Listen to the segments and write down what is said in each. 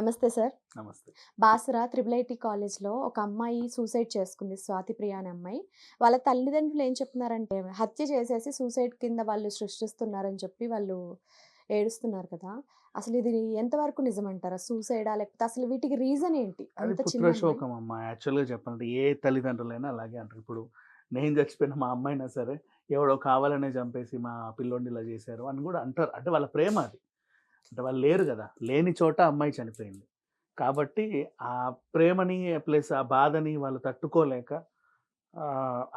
నమస్తే సార్. నమస్తే. Basara triple IT కాలేజ్‌లో ఒక అమ్మాయి సూసైడ్ చేసుకుంది. స్వాతి ప్రియ అనే అమ్మాయి. వాళ్ళ తల్లిదండ్రులు ఏం చెప్తున్నారంటే, హత్య చేసేసి సూసైడ్ కింద వాళ్ళు సృష్టిస్తున్నారని చెప్పి వాళ్ళు ఏడుస్తున్నారు కదా! అసలు ఇది ఎంతవరకు నిజమంటారా? సూసైడా? లేకపోతే అసలు వీటికి రీజన్ ఏంటి? అది అంత చిన్న అమ్మాయి. పుత్రశోకం అమ్మ. యాక్చువల్‌గా చెప్పాలంటే ఏ తల్లిదండ్రులైనా అలాగే అంటారు. ఇప్పుడు నేను చచ్చిపోయిన మా అమ్మాయినా సరే, ఎవడో కావాలనే చంపేసి మా పిల్లోడిని ఇలా చేశారు అని కూడా అంటారు. అంటే వాళ్ళ ప్రేమ అది. అంటే వాళ్ళు లేరు గదా! లేని చోట అమ్మాయి చనిపోయింది. కాబట్టి ఆ ప్రేమని ప్లస్ ఆ బాధని వాళ్ళు తట్టుకోలేక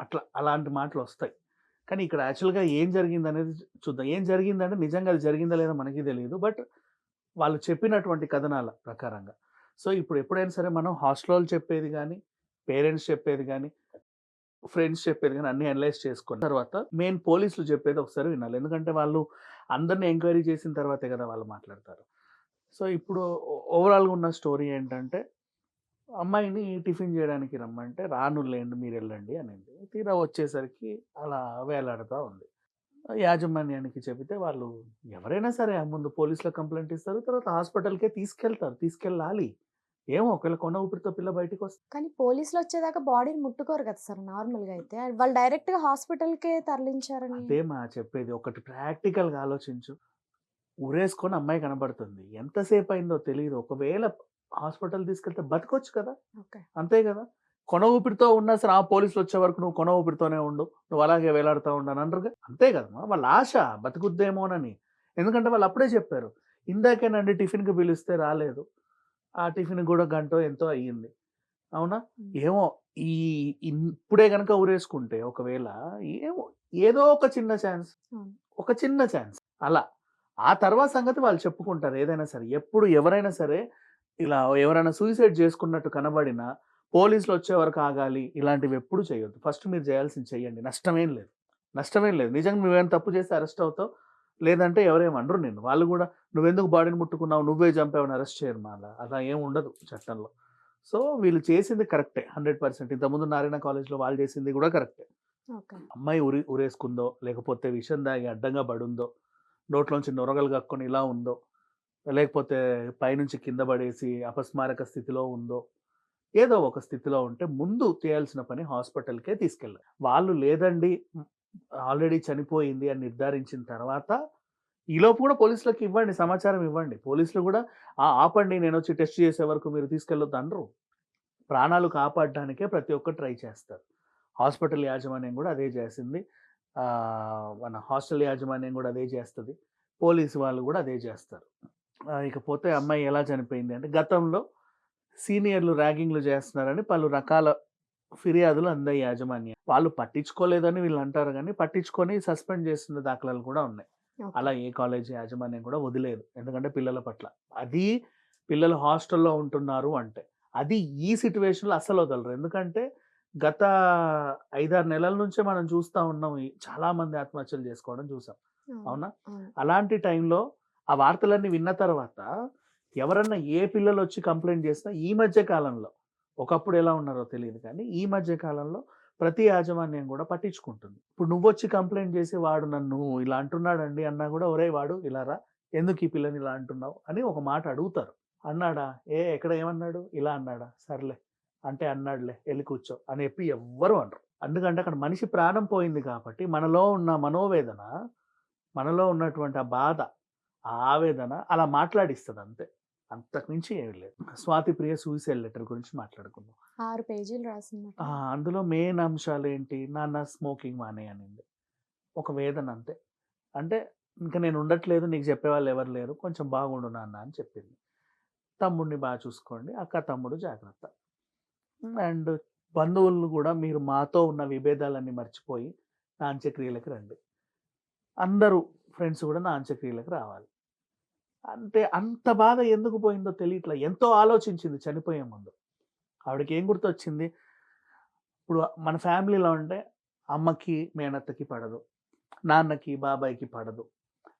అట్లా అలాంటి మాటలొస్తాయి. కానీ ఇక్కడ యాక్చువల్‌గా ఏం జరిగిందనేది చూద్దాం. ఏం జరిగిందంటే నిజంగా అది జరిగిందా లేదా మనకి తెలీదు. బట్ వాళ్ళు చెప్పినటువంటి కథనాల ప్రకారంగా. సో, ఇప్పుడు ఎప్పుడైనా సరే మనం హాస్టలోళ్ళు చెప్పేది గాని, పేరెంట్స్ చెప్పేది గాని, ఫ్రెండ్స్ చెప్పేది గాని అన్నీ అనలైజ్ చేసుకున్న తర్వాత మెయిన్ పోలీసులు చెప్పేది ఒకసారి వినాలి. ఎందుకంటే వాళ్ళు అందరిని ఎంక్వైరీ చేసిన తర్వాతే కదా వాళ్ళు మాట్లాడతారు. సో, ఇప్పుడు ఓవరాల్‌గా ఉన్న స్టోరీ ఏంటంటే అమ్మాయిని టిఫిన్ జేయడానికి రమ్మంటే, "రానులెండి మీరెళ్ళండి" అనింది. తీరా వచ్చేసరికి అలా వేలాడుతా ఉంది. యాజమాన్యానికి చెబితే వాళ్ళు ఎవరైనా సరే ముందు పోలీస్‌లో కంప్లెయింట్ ఇస్తారు. తర్వాత హాస్పిటల్‌కే తీసుకెళ్తారు. తీసుకెళ్ళాలి. ఏమో ఒకవేళ కొన ఊపిరితో పిల్ల బయటికొస్తే కానీ పోలీసులొచ్చేదాకా బాడీని ముట్టుకోరు కదా సార్ నార్మల్‌గా అయితే. వాళ్ళు డైరెక్ట్‌గా హాస్పిటల్‌కే తరలించారని. అదే చెప్పేది. ఒకటి ప్రాక్టికల్‌గా ఆలోచించు. ఉరేసుకొని అమ్మాయి కనబడుతుంది. ఎంతసేపయిందో తెలీదు. ఒకవేళ హాస్పిటల్ తీసుకెళ్తే బతకొచ్చు కదా! ఓకే. అంతే గదా! కొన ఊపిరితో ఉన్నా సరే, పోలీసులొచ్చే వరకు నువ్వు కొన ఊపిరితోనే ఉండు. నువ్వు అలాగే వేలాడుతా ఉండు అని అనరుగా. అంతే కదమ్మా! వాళ్ళ ఆశ బతుకుద్దేమోనని. ఎందుకంటే వాళ్ళు అప్పుడే చెప్పారు. ఇందాకేనండి టిఫిన్‌కి పిలిస్తే రాలేదు. ఆ టిఫిన్‌కి గూడా గంటో ఎంతో అయ్యింది. అవునా? హ్మ్. ఏమో ఈ ఇప్పుడే గనక ఉరేసుకుంటే ఒకవేళ ఏమో ఏదో ఒక చిన్న ఛాన్స్. అవును. ఒక చిన్న ఛాన్స్. అలా. ఆ తర్వాత సంగతి వాళ్ళు చెప్పుకుంటారు ఏదైనా సరే. ఎప్పుడు ఎవరైనా సరే ఇలా ఎవరైనా సూసైడ్ చేసుకున్నట్టు కనబడినా పోలీసులొచ్చే వరకు ఆగాలి. ఇలాంటివెప్పుడు చేయొద్దు. ఫస్ట్ మీరు చేయాల్సింది చేయండి. నష్టమేం లేదు. నష్టమేం లేదు. నిజంగా నువ్వేమైనా తప్పు చేస్తే అరెస్ట్ అవుతావు. లేదంటే ఎవరేమి అనరు నిన్ను. వాళ్ళు గూడా నువ్వెందుకు బాడీని ముట్టుకున్నావు? నువ్వే చంపావని అరెస్ట్ చేయరు మళ్ళా. అలా ఏమి ఉండదు చట్టంలో. సో, వీళ్ళు చేసింది కరెక్టే. 100% ఇంతకుముందు నారాయణ కాలేజ్‌లో వాళ్ళు చేసింది గూడా కరెక్టే. ఓకే. అమ్మాయి ఉరేసుకుందో, లేకపోతే విషం తాగి అడ్డంగా పడుందో, నోట్లోంచి నొరగలు కక్కుకొని ఇలా ఉందో, లేకపోతే పైనుంచి కింద పడేసి అపస్మారక స్థితిలో ఉందో, ఏదో ఒక స్థితిలో ఉంటే ముందు చేయాల్సిన పని హాస్పిటల్‌కే తీసుకెళ్ళాలి. వాళ్ళు లేదండి ఆల్రెడీ చనిపోయింది అని నిర్ధారించిన తర్వాత, ఈలోపు కూడా పోలీసులకి ఇవ్వండి సమాచారం ఇవ్వండి. పోలీసులు కూడా ఆపండి నేనొచ్చి టెస్ట్ చేసే వరకు మీరు తీసుకెళ్ళొద్దు అనరు. ప్రాణాలు కాపాడడానికే ప్రతి ఒక్కరు ట్రై చేస్తారు. హాస్పిటల్ యాజమాన్యం గూడా అదే చేసింది. మన హాస్టల్ యాజమాన్యం గూడా అదే చేస్తది. పోలీసు వాళ్ళు గూడా అదే చేస్తారు. ఇకపోతే అమ్మాయి ఎలా చనిపోయింది అంటే గతంలో సీనియర్‌లు ర్యాగింగ్‌లు చేస్తున్నారని పలు రకాల ఫిర్యాదులు అందాయి యాజమాన్యం. వాళ్ళు పట్టించుకోలేదని వీళ్ళంటారు గానీ, పట్టించుకొని సస్పెండ్ చేసిన దాఖలాలు కూడా ఉన్నాయి. ఓకే. అలా ఏ కాలేజీ యాజమాన్యం కూడా వదిలేదు. ఎందుకంటే పిల్లల పట్ల. అది పిల్లలు హాస్టల్‌లో ఉంటున్నారు అంటే. అది ఈ సిట్యుయేషన్‌లో అస్సలు వదలరు. ఎందుకంటే గత 5, 6 నెలల నుంచే మనం చూస్తా ఉన్నాం. చాలా మంది ఆత్మహత్యలు చేసుకోవడం చూసాం. అవును. అవునా? అవును. అలాంటి టైంలో ఆ వార్తలన్నీ విన్న తర్వాత ఎవరన్నా ఏ పిల్లలొచ్చి కంప్లెయింట్ చేసినా ఈ మధ్య కాలంలో ఒకప్పుడు ఎలా ఉన్నారో తెలీదు కానీ, ఈ మధ్య కాలంలో ప్రతి యాజమాన్యం గూడా పట్టించుకుంటుంది. ఇప్పుడు నువ్వొచ్చి కంప్లెయింట్ చేసి వాడు నన్ను ఇలా అంటున్నాడండి అన్నా గూడా, "ఒరేయ్! వాడు ఇలా రా. ఎందుకు ఈ పిల్లని ఇలా అంటున్నావు?" అని ఒక మాట అడుగుతారు. అన్నాడా? ఎక్కడ ఏమన్నాడు? ఇలా అన్నాడా? సర్లే. అంటే అన్నాడులే ఎళ్లి కూర్చో అని చెప్పి ఎవ్వరు అనరు. ఎందుకంటే అక్కడ మనిషి ప్రాణం పోయింది కాబట్టి మనలో ఉన్న మనోవేదన, మనలో ఉన్నటువంటి ఆ బాధ, ఆ ఆవేదన అలా మాట్లాడిస్తది అంతే. అంతకు మించి ఏమి లేదు. 'స్వాతి ప్రియ' సూసైడ్ లెటర్ గురించి మాట్లాడుకుందాం. 6 పేజీలు రాసిందట. అందులో మెయిన్ అంశాలేంటి? నాన్న స్మోకింగ్ మానేయి అనింది. ఒక వేదన అంతే. అంటే ఇంక నేను ఉండట్లేదు. నీకు చెప్పేవాళ్ళు ఎవరు లేరు. కొంచెం బాగుండు నాన్న అని చెప్పింది. తమ్ముడిని చూసుకోండి. అక్క, తమ్ముడు జాగ్రత్త. అండ్ బంధువులను గూడా మీరు మాతో ఉన్న విభేదాలన్నీ మర్చిపోయి నా అంత్యక్రియలకు రండి. అందరూ ఫ్రెండ్స్ గూడా నా అంత్యక్రియలకు రావాలి. అంటే అంత బాధ ఎందుకు పోయిందో తెలియట్లా. ఎంతో ఆలోచించింది చనిపోయే ముందు. ఆవిడకేం గుర్తొచ్చింది, ఇప్పుడు మన ఫ్యామిలీలో అంటే అమ్మకి, మేనత్తకి పడదు. నాన్నకి, బాబాయికి పడదు.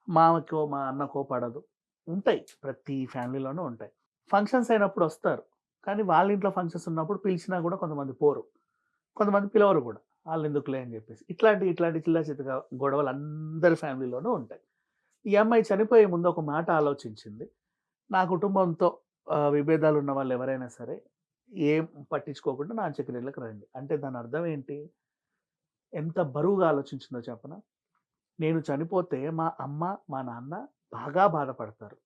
మామకో, మా అన్నకో పడదు. ఉంటాయి. ప్రతి ఫ్యామిలీలోనూ ఉంటాయి. ఫంక్షన్స్ అయినప్పుడు ఒస్తారు. కానీ వాళ్ళ ఇంట్లో ఫంక్షన్స్ ఉన్నప్పుడు పిలిచినా గూడా కొంతమంది పోరు. కొంతమంది పిలవరు గూడా. ఆళ్ళెందుకులే అని జెప్పేసి. ఇట్లాంటి చిల్లా చితకా గొడవలు అందరి ఫ్యామిలీలోనూ ఉంటాయి. ఈ అమ్మాయి చనిపోయే ముందు ఒక మాట ఆలోచించింది. నా కుటుంబంతో విభేదాలు ఉన్న వాళ్ళు ఎవరైనా సరే ఏం పట్టించుకోకుండా నా అంత్యక్రియలకు రండి. అంటే దాని అర్థం ఏంటి? ఎంత బరువుగా ఆలోచించిందో చెప్పనా? నేను చనిపోతే మా అమ్మ, మా నాన్న బాగా బాధపడతారు.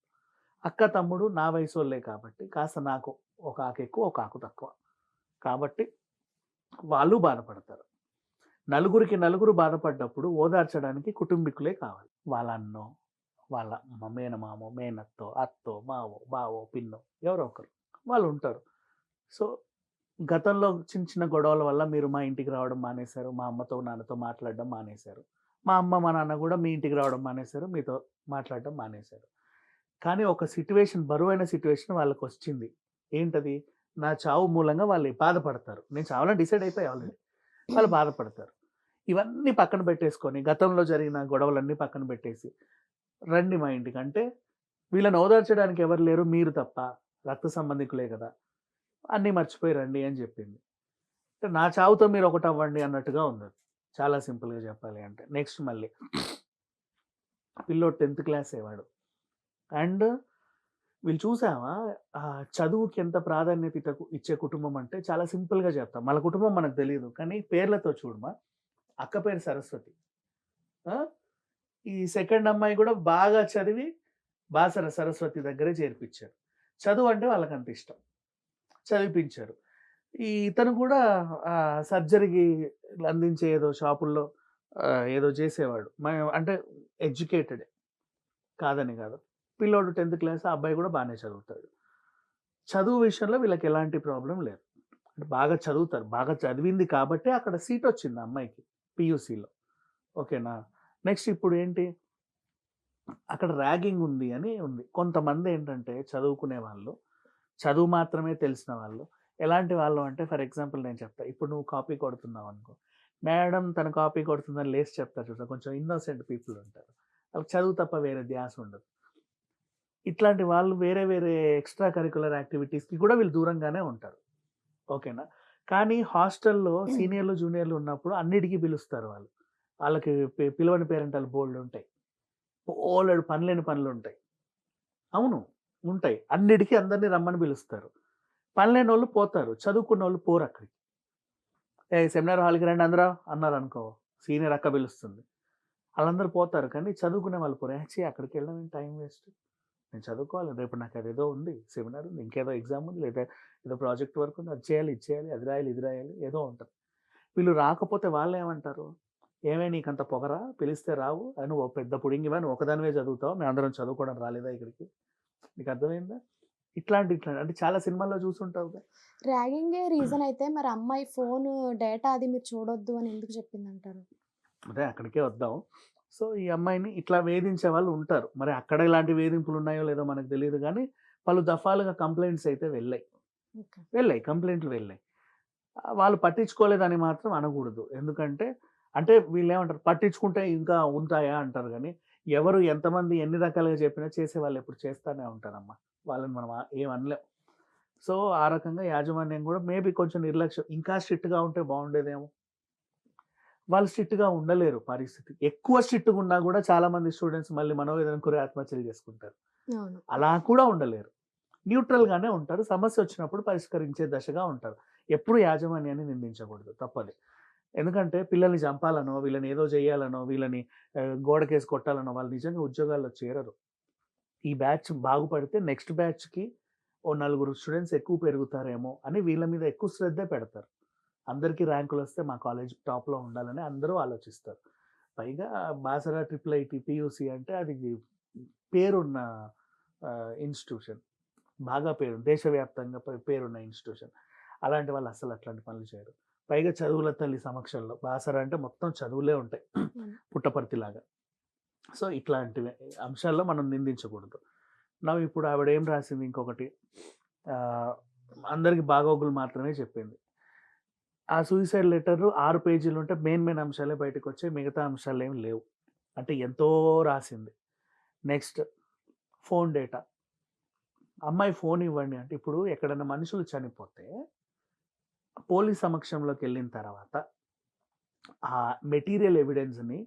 అక్క, తమ్ముడు నా వయసోళ్ళే కాబట్టి కాస్త నాకు ఒక ఆకు ఎక్కువ, ఒక ఆకు తక్కువ. కాబట్టి వాళ్ళు బాధపడతారు. నలుగురికి నలుగురు బాధపడ్డప్పుడు ఓదార్చడానికి కుటుంబీకులే కావాలి. వాళ్ళ అన్నో, వాళ్ళ మేనమామో, మేనత్తో, అత్తో, మావో, బావో, పిన్నో ఎవరో ఒకరు వాళ్ళుంటారు. సో, గతంలో చిన్న చిన్న గొడవల వల్ల మీరు మా ఇంటికి రావడం మానేశారు. మా అమ్మతో, నాన్నతో మాట్లాడడం మానేశారు. మా అమ్మ, మా నాన్న గూడా మీ ఇంటికి రావడం మానేశారు. మీతో మాట్లాడడం మానేశారు. కానీ ఒక సిట్యుయేషన్ బరువైన సిట్యుయేషన్ వాళ్ళకొచ్చింది. ఏంటది? నా చావు మూలంగా వాళ్ళు బాధపడతారు. నేను చావాలని డిసైడ్ అయిపోయా ఆల్రెడీ. వాళ్ళు బాధపడతారు. ఇవన్నీ పక్కన పెట్టేసుకొని, గతంలో జరిగిన గొడవలన్నీ పక్కన పెట్టేసి, రండి మా ఇంటికి. అంటే వీళ్ళని ఓదార్చడానికి ఎవరు లేరు మీరు తప్ప. రక్త సంబంధికులే గదా! అన్నీ మర్చిపోయి రండి అని జెప్పింది. అంటే నా చావుతో మీరు ఒకటవ్వండి అన్నట్టుగా ఉందది. చాలా సింపుల్‌గా జెప్పాలి అంటే. నెక్స్ట్ మళ్ళీ పిల్లోడు 10థ్ క్లాసే వాడు. అండ్ వీళ్ళు చూసావా చదువుకి ఎంత ప్రాధాన్యత ఇచ్చే కుటుంబం అంటే చాలా సింపుల్‌గా చెప్తాం. మన కుటుంబం మనకు తెలీదు. కానీ పేర్లతో చూడమా. అక్క పేరు సరస్వతి. ఆ! ఈ సెకండ్ అమ్మాయి గూడా బాగా చదివి బాసర సరస్వతి దగ్గరే చేర్పిచ్చారు. చదువంటే వాళ్ళకంత ఇష్టం. చదివిపించారు. ఇతను కూడా సర్జరీకి అందించే ఏదో షాపుల్లో ఏదో చేసేవాడు. అంటే ఎడ్యుకేటెడే. కాదని కాదు. పిల్లోడు 10థ్ క్లాస్. ఆ అబ్బాయి కూడా బానే చదువుతాడు. చదువు విషయంలో వీళ్ళకి ఎలాంటి ప్రాబ్లమ్ లేదు. అంటే బాగా చదువుతారు. బాగా చదివింది కాబట్టే అక్కడ సీటొచ్చింది ఆ అమ్మాయికి పీయూసీలో. ఓకేనా? నెక్స్ట్ ఇప్పుడేంటి, అక్కడ ర్యాగింగ్ ఉంది అని ఉంది. కొంతమందేంటంటే చదువుకునే వాళ్ళు, చదువు మాత్రమే తెలిసిన వాళ్ళు, ఎలాంటి వాళ్ళు అంటే ఫర్ ఎగ్జాంపుల్ నేను చెప్తా. ఇప్పుడు నువ్వు కాపీ కొడుతున్నావనుకో, మేడం తను కాపీ కొడుతుందని లేసి చెప్తారు చూసావా, కొంచెం ఇన్నోసెంట్ పీపుల్ ఉంటారు. వాళ్ళకి చదువు తప్ప వేరే ధ్యాస ఉండదు. ఇట్లాంటి వాళ్ళు వేరే వేరే ఎక్స్‌ట్రా కరిక్యులర్ యాక్టివిటీస్‌కి కూడా వీళ్ళు దూరంగానే ఉంటారు. ఓకేనా? కానీ హాస్టల్‌లో సీనియర్‌లు, జూనియర్‌లు ఉన్నప్పుడు అన్నిటికి పిలుస్తారు వాళ్ళు. ఆళ్ళకి పిలవని పేరంటాలు బోలెడుంటాయి. బోలెడు పనిలేని పనులుంటాయి. అవును. ఉంటాయి. అన్నిటికి అందరిని రమ్మని పిలుస్తారు. పనిలేనోళ్ళు పోతారు. చదువుకున్నోళ్ళు పోరక్కడికి. "ఏయ్! సెమినార్ హాల్‌కి రండి అందరూ" అన్నారనుకో, సీనియర్ అక్క పిలుస్తుంది. ఆళ్ళందరూ పోతారు. కానీ చదువుకునే వాళ్ళు పోరు. "ఏ ఛీ! అక్కడికెళ్ళడం ఏంటి టైం వేస్ట్. నేను చదువుకోవాలి. రేపు నాకు అదేదో ఉంది. సెమినార్ ఉంది. ఇంకేదో ఎగ్జామ్ ఉంది. లేదా ఏదో ప్రాజెక్ట్ వర్క్ ఉంది. అది చేయాలి, ఇది చేయాలి, అది రాయాలి, ఇది రాయాలి" ఏదో ఉంటది. వీళ్ళు రాకపోతే వాళ్ళేమంటారు? "ఏమే నీకంత పొగరా? పిలిస్తే రావు. నువ్వు పెద్ద పుడింగివా? నువ్వు ఒక్కదానివే చదువుతావా? మేమందరం చదువుకోవడం రాలేదా ఇక్కడికి?" నీకు అర్థమైందా? ఇట్లాంటి అంటే చాలా సినిమాల్లో చూసుంటావుగా. ర్యాగింగే రీజన్ అయితే మరి అమ్మాయి ఫోను డేటా అది మీరు చూడొద్దు అని ఎందుకు చెప్పిందంటారు? అదే అక్కడికే వద్దాం. సో, ఈ అమ్మాయిని ఇట్లా వేధించే వాళ్ళు ఉంటారు. మరి అక్కడ ఇలాంటి వేధింపులు ఉన్నాయో లేదో మనకు తెలీదు గానీ, పలు దఫాలుగా కంప్లెయింట్స్ అయితే వెళ్ళాయి. ఓకే. కంప్లెయింట్లు వెళ్ళాయి. వాళ్ళు పట్టించుకోలేదని మాత్రం అనకూడదు. ఎందుకంటే, అంటే వీళ్ళేమంటారు పట్టించుకుంటే ఇంకా ఉంటాయా అంటారు గానీ, ఎవరు ఎంతమంది ఎన్ని రకాలుగా చెప్పినా చేసేవాళ్ళు ఎప్పుడు చేస్తానే ఉంటారమ్మా. వాళ్ళని మనం ఏం అనలేం. సో, ఆ రకంగా యాజమాన్యం గూడా మేబీ కొంచెం నిర్లక్ష్యం ఇంకా స్ట్రిక్ట్‌గా ఉంటే బావుండేదేమో. వాళ్ళు స్ట్రిక్ట్‌గా ఉండలేరు పరిస్థితి. ఎక్కువ స్ట్రిక్ట్‌గా ఉన్నా గూడా చాలా మంది స్టూడెంట్స్ మళ్ళీ మనోవేదనకు గురై ఆత్మహత్యలు చేసుకుంటారు. అవును. అలా కూడా ఉండలేరు. న్యూట్రల్‌గానే ఉంటారు. సమస్యొచ్చినప్పుడు పరిష్కరించే దశగా ఉంటారు. ఎప్పుడు యాజమాన్యాన్ని నిందించకూడదు. తప్పది. ఎందుకంటే పిల్లల్ని చంపాలనో, వీళ్ళని ఏదో జేయాలనో, వీళ్ళని గోడకేసి కొట్టాలనో వాళ్ళు నిజంగా ఉద్యోగాల్లో చేరరు. ఈ బ్యాచ్ బాగుపడితే నెక్స్ట్ బ్యాచ్‌కి ఓ నలుగురు స్టూడెంట్స్ ఎక్కువ పెరుగుతారేమో అని వీళ్ళ మీద ఎక్కువ శ్రద్ధే పెడతారు. అందరికీ ర్యాంకులొస్తే మా కాలేజ్ టాప్‌లో ఉండాలని అందరూ ఆలోచిస్తారు. పైగా బాసర ట్రిపుల్ ఐటీ, పీయూసీ అంటే అది పేరున్న ఇన్‌స్టిట్యూషన్. బాగా దేశవ్యాప్తంగా పేరున్న ఇన్‌స్టిట్యూషన్. అలాంటి వాళ్ళు అస్సలు అట్లాంటి పనులు చేయరు. పైగా చదువుల తల్లి సమక్షంలో బాసర అంటే మొత్తం చదువులే ఉంటాయి. హ్మ్. పుట్టపర్తిలాగా. సో, ఇట్లాంటివి అంశాల్లో మనం నిందించకూడదు. ఇప్పుడు ఆవిడేం రాసింది ఇంకొకటి ఆహ్, అందరికి బాగోగులు మాత్రమే చెప్పింది. ఆ సూసైడ్ లెటరు 6 పేజీలుంటే మెయిన్ అంశాలే బయటకొచ్చాయి. మిగతా అంశాలేమి లేవు. అంటే ఎంతో రాసింది. Next phone data. అమ్మాయి ఫోన్ ఇవ్వండి అంటే ఇప్పుడు ఎక్కడైనా మనుషులు చనిపోతే పోలీస్ సమక్షంలోకెళ్ళిన తర్వాత ఆ మెటీరియల్ ఎవిడెన్స్‌ని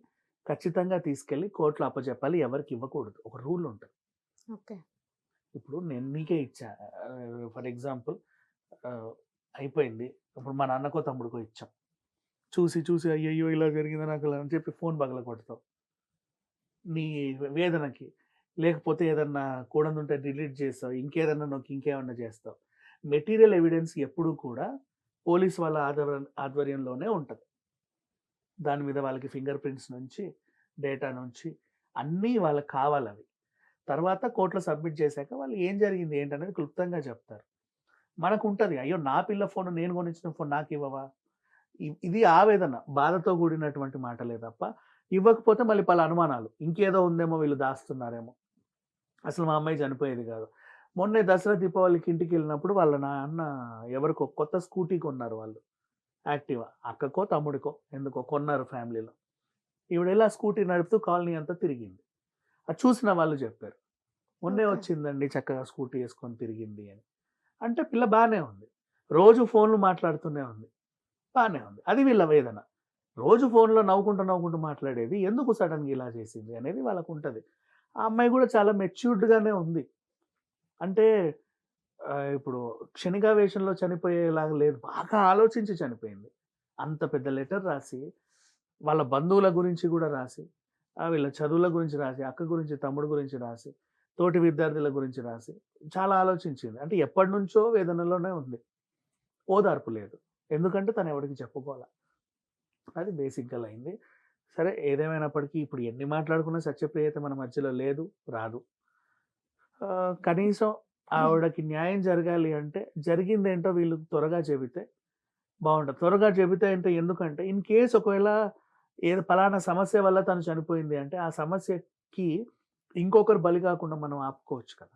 ఖచ్చితంగా తీసుకెళ్ళి కోర్ట్‌లో అప్పజెప్పాలి. ఎవరికీ ఇవ్వకూడదు. ఒక రూల్ ఉంటది. ఓకే. ఇప్పుడు నేను నీకే ఇచ్చా. ఫర్ ఎగ్జాంపుల్ అయిపోయింది. ఇప్పుడు మా నాన్నకో, తమ్ముడికో ఇచ్చాం. చూసి, చూసి అయ్యయ్యో! ఇలా జరిగిందా నాకు అని చెప్పి ఫోన్ పగలగొడతావు. నీ వేదనకి. లేకపోతే ఏదన్నా కూడదుంటే డిలీట్ చేస్తావు. ఇంకేదన్నా నొక్కి ఇంకేమన్నా చేస్తావు. మెటీరియల్ ఎవిడెన్స్ ఎప్పుడూ కూడా పోలీస్ వాళ్ళ ఆధ్వర్యంలోనే ఉంటది. దాని మీద వాళ్ళకి ఫింగర్ ప్రింట్స్ నుంచి, డేటా నుంచి అన్నీ వాళ్ళకి కావాలవి. తర్వాత కోర్ట్‌లో సబ్మిట్ చేశాక వాళ్ళు ఏం జరిగింది ఏంటనేది క్లుప్తంగా చెప్తారు. మనకుంటది. అయ్యో! నా పిల్ల ఫోను నేను కొనిచ్చిన ఫోను నాకివ్వవా? ఇది ఆవేదన. బాధతో కూడినటువంటి మాటలే తప్ప, ఇవ్వకపోతే మళ్ళీ అనుమానాలు. ఇంకేదో ఉందేమో వీళ్ళు దాస్తున్నారేమో. అసలు మా అమ్మాయి చనిపోయేది కాదు. మొన్నే దసరా, దీపావళికి ఇంటికెళ్ళినప్పుడు వాళ్ళ నాన్న ఎవరికో కొత్త స్కూటీ కొన్నారు వాళ్ళు. యాక్టివా. అక్కకో, తమ్ముడికో ఎందుకో కొన్నారు ఫ్యామిలీలో. ఈవిడెళ్ళి ఆ స్కూటీ నడుపుతూ కాలనీ అంతా తిరిగింది. అది చూసిన వాళ్ళు చెప్పారు. మొన్నే ఓకే. వచ్చిందండి చక్కగా స్కూటీ యేసుకొని తిరిగింది అని. అంటే పిల్ల బానే ఉంది. రోజు ఫోన్‌లు మాట్లాడుతూనే ఉంది. బానే ఉంది. అది వీళ్ళ వేదన. రోజు ఫోన్‌లో నవ్వుకుంటూ, నవ్వుకుంటూ మాట్లాడేది ఎందుకు సడెన్‌గా ఇలా చేసింది అనేది వాళ్ళకుంటది. ఆ అమ్మాయి గూడా చాలా మెచ్యూర్డ్‌గానే ఉంది. అంటే ఇప్పుడు క్షణికావేశంలో చనిపోయేలాగా లేదు. బాగా ఆలోచించి చనిపోయింది. అంత పెద్ద లెటర్ రాసి, వాళ్ళ బంధువుల గురించి గూడా రాసి, వీళ్ళ చదువుల గురించి రాసి, అక్క గురించి, తమ్ముడు గురించి రాసి, తోటి విద్యార్థుల గురించి రాసి, చాలా ఆలోచించింది. అంటే ఎప్పటినుంచో వేదనలోనే ఉంది. ఓదార్పు లేదు. ఎందుకంటే తను ఎవడికి చెప్పుకోల. అది బేసిక్‌గా అయింది. సరే ఏదేమైనప్పటికీ ఇప్పుడు ఎన్ని మాట్లాడుకున్నా సత్యప్రియ మన మధ్యలో లేదు, రాదు. కనీసం ఆవిడకి న్యాయం జరగాలి అంటే జరిగిందేంటో వీళ్ళు త్వరగా చెబితే బావుంటది. త్వరగా చెబితే అంటే ఎందుకంటే ఇన్ కేస్ ఒకవేళ ఏదో పలానా సమస్య వల్ల తను చనిపోయింది అంటే ఆ సమస్యకి ఇంకొకరు బలి కాకుండా మనం ఆపుకోవచ్చు కదా!